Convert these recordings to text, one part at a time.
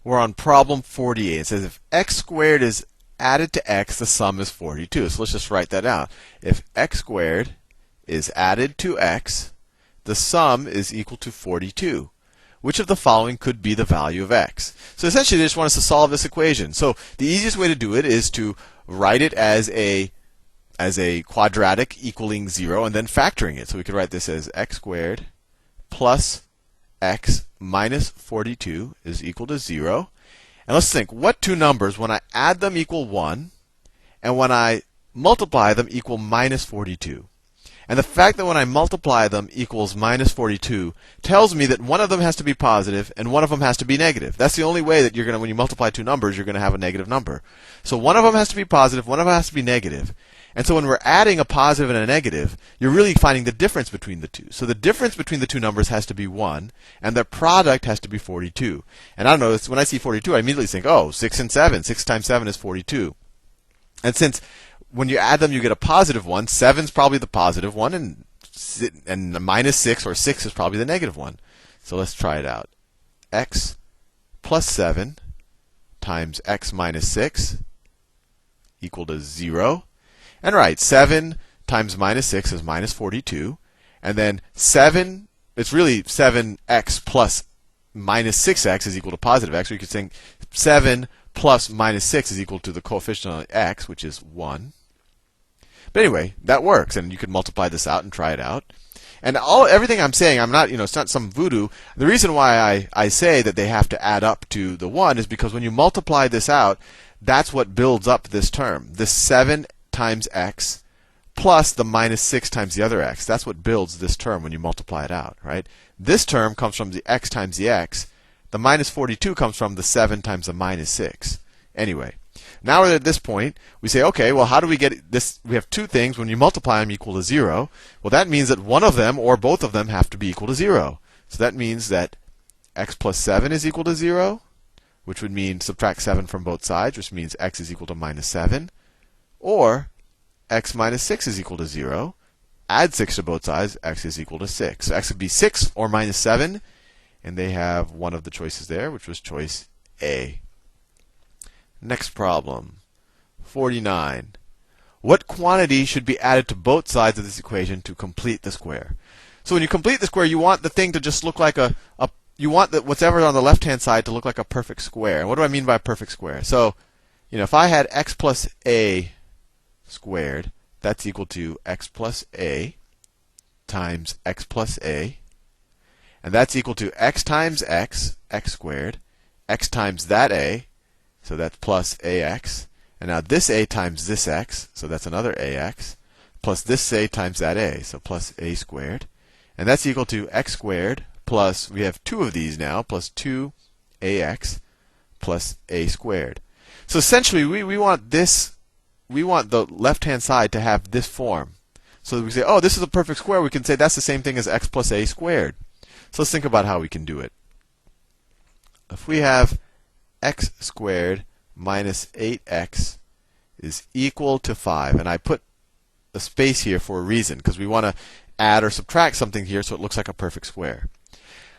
We're on problem 48. It says if x squared is added to x, the sum is 42. So let's just write that out. If x squared is added to x, the sum is equal to 42. Which of the following could be the value of x? So essentially, they just want us to solve this equation. So the easiest way to do it is to write it as a quadratic equaling 0 and then factoring it. So we could write this as x squared plus x minus 42 is equal to 0. And let's think, what two numbers, when I add them, equal 1, and when I multiply them, equal minus 42? And the fact that when I multiply them equals minus 42 tells me that one of them has to be positive and one of them has to be negative. That's the only way that you're going to, when you multiply two numbers, you're going to have a negative number. So one of them has to be positive, one of them has to be negative. And so when we're adding a positive and a negative, you're really finding the difference between the two. So the difference between the two numbers has to be 1, and the product has to be 42. And I don't know, when I see 42, I immediately think, oh, 6 and 7. 6 times 7 is 42. And since when you add them, you get a positive one, 7 is probably the positive one, and minus 6 or 6 is probably the negative one. So let's try it out. X plus 7 times x minus 6 equal to 0. And right, 7 times minus 6 is minus 42. And then 7, it's really 7x plus minus 6x is equal to positive x. Or you could think 7 plus minus 6 is equal to the coefficient on x, which is 1. But anyway, that works. And you can multiply this out and try it out. And everything I'm saying, I'm not, it's not some voodoo. The reason why I say that they have to add up to the 1 is because when you multiply this out, that's what builds up this term. This 7 times x plus the minus 6 times the other x. That's what builds this term when you multiply it out, right? This term comes from the x times the x. The minus 42 comes from the 7 times the minus 6. Anyway, now we're at this point. We say, okay, well, how do we get this? We have two things. When you multiply them equal to 0, well, that means that one of them or both of them have to be equal to 0. So that means that x plus 7 is equal to 0, which would mean subtract 7 from both sides, which means x is equal to minus 7. Or x minus 6 is equal to 0. Add 6 to both sides, x is equal to 6. So x would be 6 or minus 7. And they have one of the choices there, which was choice A. Next problem, 49. What quantity should be added to both sides of this equation to complete the square? So when you complete the square, you want the thing to just look like you want whatever on the left-hand side to look like a perfect square. And what do I mean by a perfect square? So, if I had x plus a squared, that's equal to x plus a times x plus a. And that's equal to x times x, x squared, x times that a, so that's plus ax. And now this a times this x, so that's another ax, plus this a times that a, so plus a squared. And that's equal to x squared plus, we have two of these now, plus 2ax plus a squared. So essentially, we want this, we want the left-hand side to have this form. So we say, oh, this is a perfect square. We can say that's the same thing as x plus a squared. So let's think about how we can do it. If we have x squared minus 8x is equal to 5, and I put a space here for a reason, because we want to add or subtract something here so it looks like a perfect square.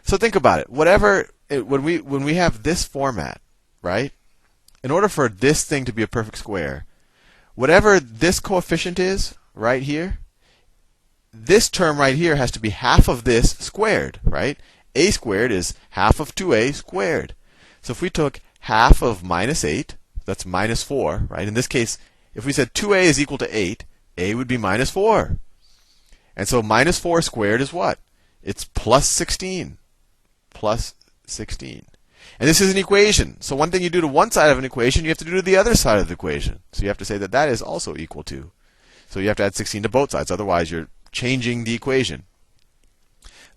So think about it. When we have this format, right? In order for this thing to be a perfect square, whatever this coefficient is right here, this term right here has to be half of this squared, right? A squared is half of 2a squared. So if we took half of minus 8, that's minus 4, right? In this case, if we said 2a is equal to 8, a would be minus 4. And so minus 4 squared is what? It's plus 16. Plus 16. And this is an equation. So one thing you do to one side of an equation, you have to do to the other side of the equation. So you have to say that that is also equal to. So you have to add 16 to both sides. Otherwise, you're changing the equation.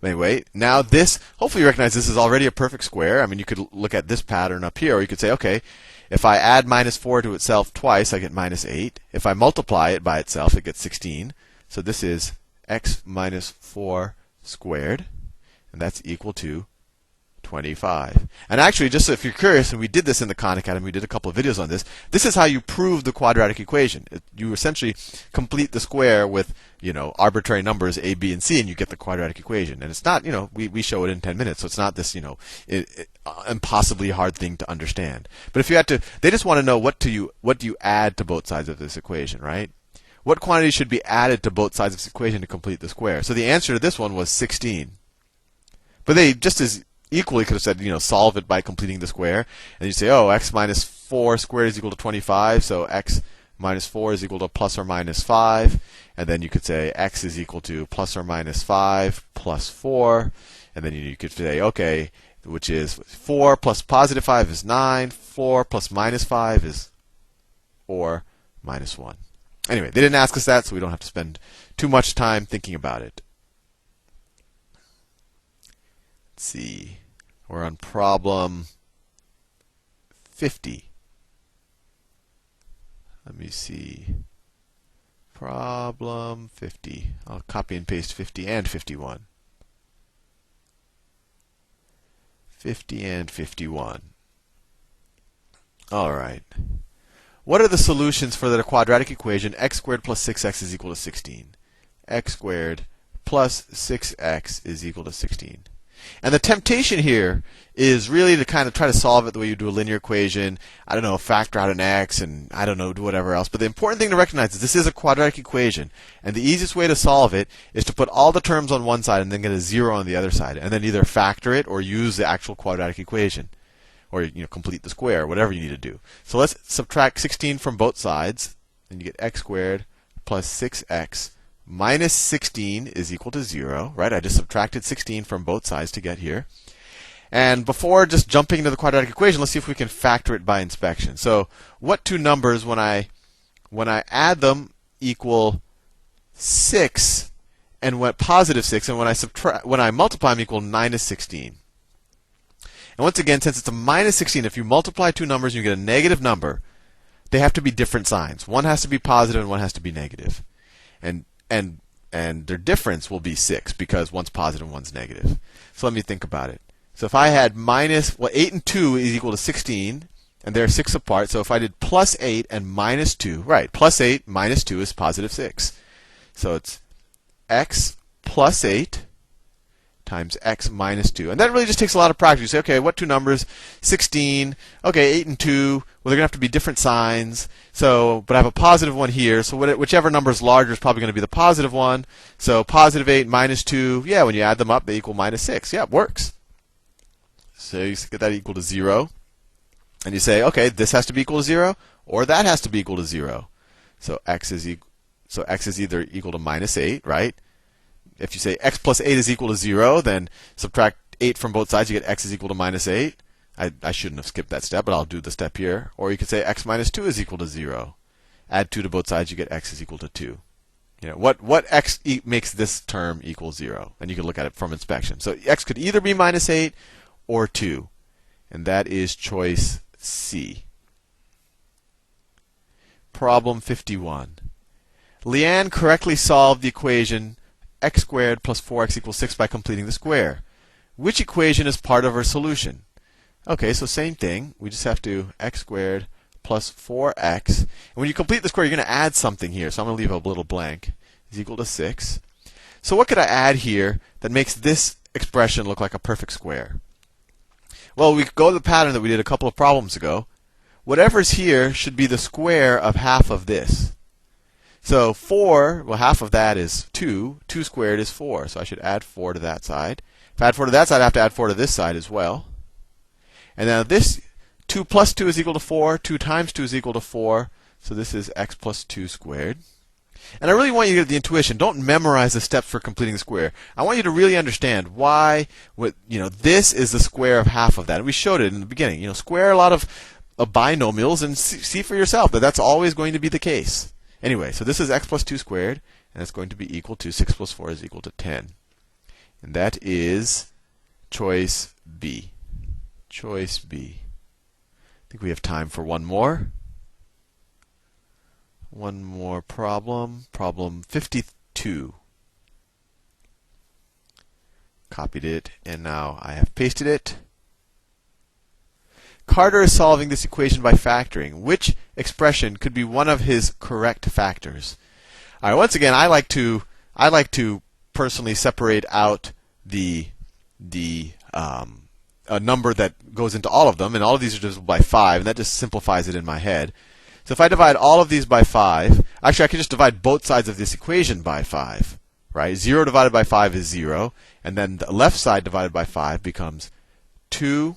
But anyway, now this, hopefully you recognize this is already a perfect square. I mean, you could look at this pattern up here, or you could say, okay, if I add minus 4 to itself twice, I get minus 8. If I multiply it by itself, it gets 16. So this is x minus 4 squared, and that's equal to 25. And actually, just so if you're curious, and we did this in the Khan Academy, we did a couple of videos on this. This is how you prove the quadratic equation. You essentially complete the square with, arbitrary numbers a, b, and c, and you get the quadratic equation. And it's not, we show it in 10 minutes, so it's not this, impossibly hard thing to understand. But if you had to, they just want to know what do you add to both sides of this equation, right? What quantity should be added to both sides of this equation to complete the square? So the answer to this one was 16. But they just as equally could have said, solve it by completing the square. And you say, oh, x minus 4 squared is equal to 25. So x minus 4 is equal to plus or minus 5. And then you could say x is equal to plus or minus 5 plus 4. And then you could say, okay, which is 4 plus positive 5 is 9. 4 plus minus 5 is, or minus 1. Anyway, they didn't ask us that, so we don't have to spend too much time thinking about it. Let's see. We're on problem 50. Let me see. Problem 50. I'll copy and paste 50 and 51. 50 and 51. All right. What are the solutions for the quadratic equation x squared plus 6x is equal to 16? X squared plus 6x is equal to 16. And the temptation here is really to kind of try to solve it the way you do a linear equation. I don't know, factor out an x and I don't know, do whatever else. But the important thing to recognize is this is a quadratic equation. And the easiest way to solve it is to put all the terms on one side and then get a 0 on the other side. And then either factor it or use the actual quadratic equation. Or complete the square, whatever you need to do. So let's subtract 16 from both sides. And you get x squared plus 6x minus 16 is equal to 0, right? I just subtracted 16 from both sides to get here. And before just jumping into the quadratic equation, let's see if we can factor it by inspection. So what two numbers, when I add them, equal 6, and when positive 6, and when I multiply them, equal minus 16. And once again, since it's a minus 16, if you multiply two numbers and you get a negative number, they have to be different signs. One has to be positive and one has to be negative. And their difference will be 6 because one's positive and one's negative. So let me think about it. So if I had 8 and 2 is equal to 16, and they're 6 apart. So if I did plus 8 and minus 2, right, plus 8 minus 2 is positive 6. So it's x plus 8 times x minus 2. And that really just takes a lot of practice. You say, okay, what two numbers? 16. Okay, 8 and 2. Well, they're going to have to be different signs. So, but I have a positive one here. So whichever number is larger is probably going to be the positive one. So positive 8 minus 2. Yeah, when you add them up, they equal minus 6. Yeah, it works. So you get that equal to 0. And you say, okay, this has to be equal to 0, or that has to be equal to 0. So x is either equal to minus 8, right? If you say x plus 8 is equal to 0, then subtract 8 from both sides, you get x is equal to minus 8. I shouldn't have skipped that step, but I'll do the step here. Or you could say x minus 2 is equal to 0. Add 2 to both sides, you get x is equal to 2. What x makes this term equal 0? And you can look at it from inspection. So x could either be minus 8 or 2. And that is choice C. Problem 51. Leanne correctly solved the equation x squared plus 4x equals 6 by completing the square. Which equation is part of her solution? Okay, so same thing. We just have to x squared plus 4x. And when you complete the square, you're going to add something here. So I'm going to leave a little blank. Is equal to 6. So what could I add here that makes this expression look like a perfect square? Well, we could go to the pattern that we did a couple of problems ago. Whatever's here should be the square of half of this. So 4, well, half of that is 2. 2 squared is 4. So I should add 4 to that side. If I add 4 to that side, I have to add 4 to this side as well. And now this 2 plus 2 is equal to 4. 2 times 2 is equal to 4. So this is x plus 2 squared. And I really want you to get the intuition. Don't memorize the steps for completing the square. I want you to really understand why this is the square of half of that. And we showed it in the beginning. Square a lot of binomials and see for yourself that that's always going to be the case. Anyway, so this is x plus 2 squared, and it's going to be equal to 6 plus 4 is equal to 10. And that is choice B. Choice B. I think we have time for one more. One more problem. Problem 52. Copied it, and now I have pasted it. Carter is solving this equation by factoring. Which expression could be one of his correct factors? All right. Once again, I like to personally separate out a number that goes into all of them, and all of these are divisible by 5, and that just simplifies it in my head. So if I divide all of these by 5, actually I can just divide both sides of this equation by 5, right? 0 divided by 5 is 0, and then the left side divided by 5 becomes 2x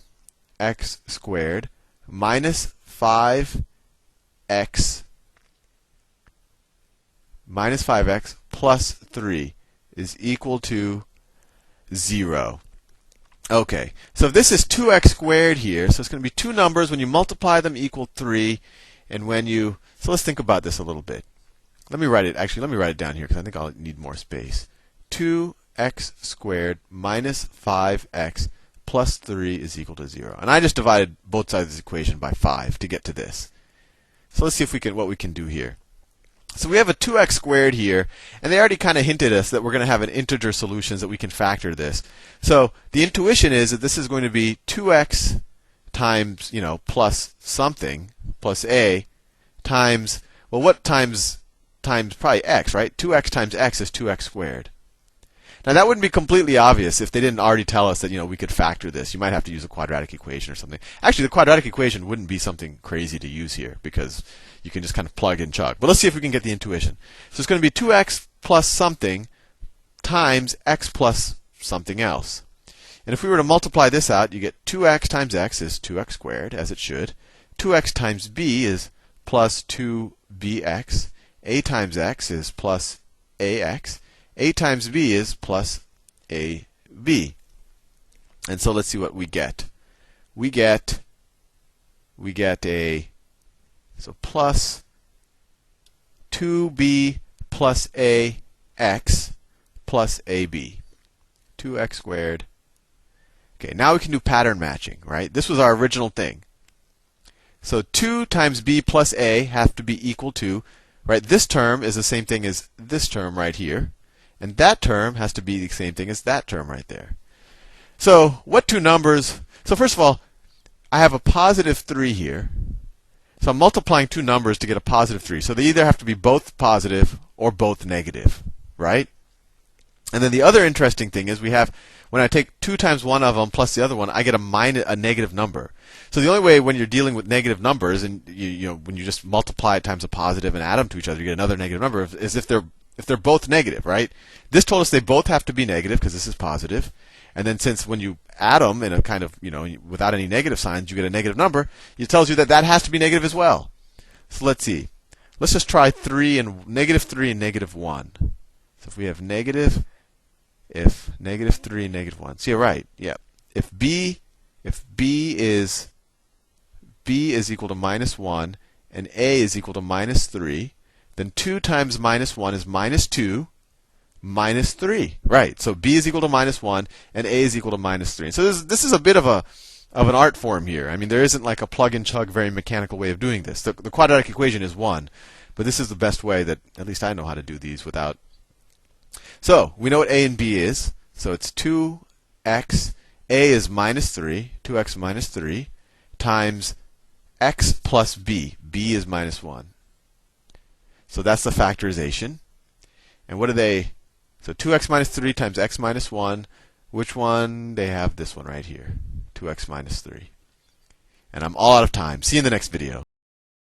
squared minus 5x plus 3 is equal to 0. Okay, so if this is 2x squared here, so it's going to be two numbers. When you multiply them, equal 3. And when you, so let's think about this a little bit. Let me write it down here because I think I'll need more space. 2x squared minus 5x plus 3 is equal to 0. And I just divided both sides of this equation by 5 to get to this. So let's see if what we can do here. So we have a 2x squared here, and they already kind of hinted us that we're going to have an integer solutions that we can factor this. So the intuition is that this is going to be 2x times, plus something, plus a, times, well, what times probably x, right? 2x times x is 2x squared. Now that wouldn't be completely obvious if they didn't already tell us that, we could factor this. You might have to use a quadratic equation or something. Actually, the quadratic equation wouldn't be something crazy to use here because you can just kind of plug and chug. But let's see if we can get the intuition. So it's going to be 2x plus something times x plus something else. And if we were to multiply this out, you get 2x times x is 2x squared, as it should. 2x times b is plus 2bx. A times x is plus ax. A times b is plus ab. And so let's see what we get. We get a, so plus 2b plus ax plus ab. 2x squared. Okay, now we can do pattern matching, right? This was our original thing. So 2 times b plus a have to be equal to, right? This term is the same thing as this term right here. And that term has to be the same thing as that term right there. So what two numbers? So first of all, I have a positive 3 here. So I'm multiplying two numbers to get a positive 3. So they either have to be both positive or both negative, right? And then the other interesting thing is we have, when I take 2 times one of them plus the other one, I get a negative number. So the only way when you're dealing with negative numbers, and when you just multiply it times a positive and add them to each other, you get another negative number, is if they're both negative, right? This told us they both have to be negative because this is positive. And then since when you add them in a kind of, without any negative signs, you get a negative number, it tells you that that has to be negative as well. So let's see. Let's just try negative 3 and negative 1. So if we have negative 3 and negative 1. So you're right. Yeah. If b is equal to minus 1 and a is equal to minus 3, then 2 times minus 1 is minus 2 minus 3. Right. So b is equal to minus 1 and a is equal to minus 3. So this is a bit of an art form here. I mean, there isn't like a plug and chug, very mechanical way of doing this. The quadratic equation is one, but this is the best way that at least I know how to do these without. So we know what a and b is. So it's 2x. A is minus 3. 2x minus 3 times x plus b. B is minus 1. So that's the factorization. And what are they? So 2x minus 3 times x minus 1. Which one? They have this one right here. 2x minus 3. And I'm all out of time. See you in the next video.